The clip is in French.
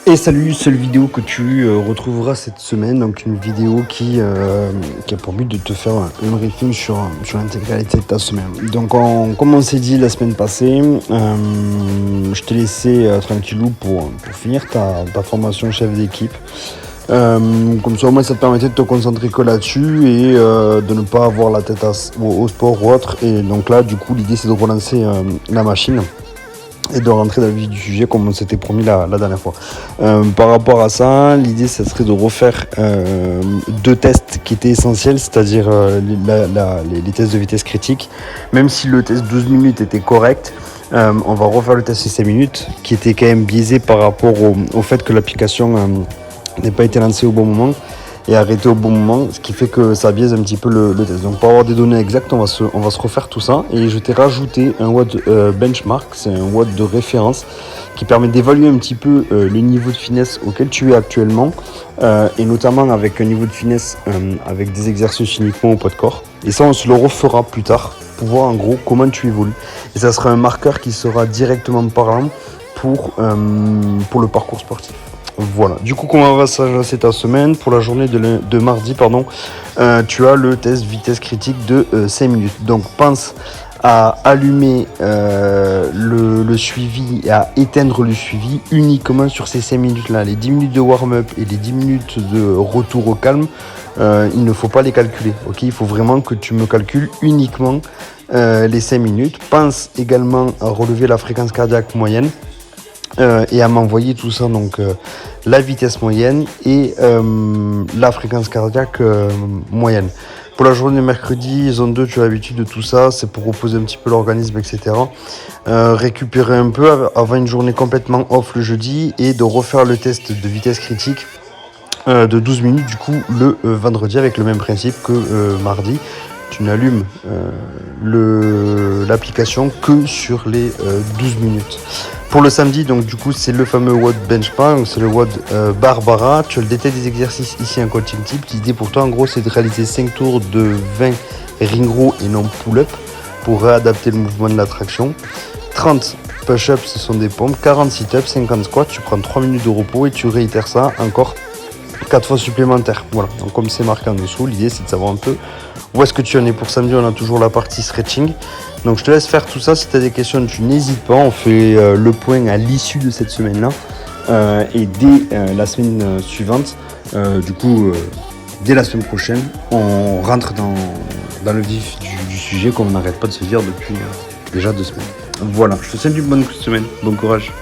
Et salut, seule vidéo que tu retrouveras cette semaine, donc une vidéo qui a pour but de te faire un briefing sur l'intégralité de ta semaine. Donc comme on s'est dit la semaine passée, je t'ai laissé tranquillou pour finir ta formation chef d'équipe. Comme ça au moins ça te permettait de te concentrer que là-dessus et de ne pas avoir la tête au sport ou autre. Et donc là du coup l'idée c'est de relancer la machine et de rentrer dans le vif du sujet comme on s'était promis la dernière fois. Par rapport à ça, l'idée ça serait de refaire deux tests qui étaient essentiels, c'est-à-dire les tests de vitesse critique. Même si le test 12 minutes était correct, on va refaire le test de 5 minutes qui était quand même biaisé par rapport au fait que l'application n'ait pas été lancée au bon moment et arrêté au bon moment, ce qui fait que ça biaise un petit peu le test. Donc pour avoir des données exactes, on va se refaire tout ça. Et je t'ai rajouté un watt benchmark, c'est un watt de référence qui permet d'évaluer un petit peu le niveau de finesse auquel tu es actuellement, et notamment avec un niveau de finesse avec des exercices uniquement au poids de corps. Et ça, on se le refera plus tard pour voir en gros comment tu évolues. Et ça sera un marqueur qui sera directement parlant pour le parcours sportif. Voilà, du coup comment va s'agencer ta semaine? Pour la journée de mardi, tu as le test vitesse critique de 5 minutes. Donc pense à allumer le suivi et à éteindre le suivi uniquement sur ces 5 minutes là. Les 10 minutes de warm-up et les 10 minutes de retour au calme, il ne faut pas les calculer, ok? Il faut vraiment que tu me calcules uniquement les 5 minutes. Pense également à relever la fréquence cardiaque moyenne. Et à m'envoyer tout ça, donc la vitesse moyenne et la fréquence cardiaque moyenne. Pour la journée de mercredi, zone 2, tu as l'habitude de tout ça, c'est pour reposer un petit peu l'organisme, etc. Récupérer un peu avant une journée complètement off le jeudi et de refaire le test de vitesse critique de 12 minutes du coup le vendredi avec le même principe que mardi. Tu n'allumes l'application que sur les 12 minutes. Pour le samedi, donc du coup, c'est le fameux WOD Benchmark, donc c'est le WOD Barbara. Tu as le détail des exercices ici en coaching type. L'idée pour toi, en gros, c'est de réaliser 5 tours de 20 ring row et non pull-up pour réadapter le mouvement de la traction. 30 push-ups, ce sont des pompes. 40 sit-ups, 50 squats. Tu prends 3 minutes de repos et tu réitères ça encore 4 fois supplémentaires. Voilà, donc comme c'est marqué en dessous, l'idée c'est de savoir un peu où est-ce que tu en es. Pour samedi, on a toujours la partie stretching. Donc je te laisse faire tout ça. Si tu as des questions, tu n'hésites pas. On fait le point à l'issue de cette semaine-là. Et dès la semaine suivante, dès la semaine prochaine, on rentre dans le vif du sujet comme on n'arrête pas de se dire depuis déjà 2 semaines. Voilà, je te souhaite une bonne semaine. Bon courage.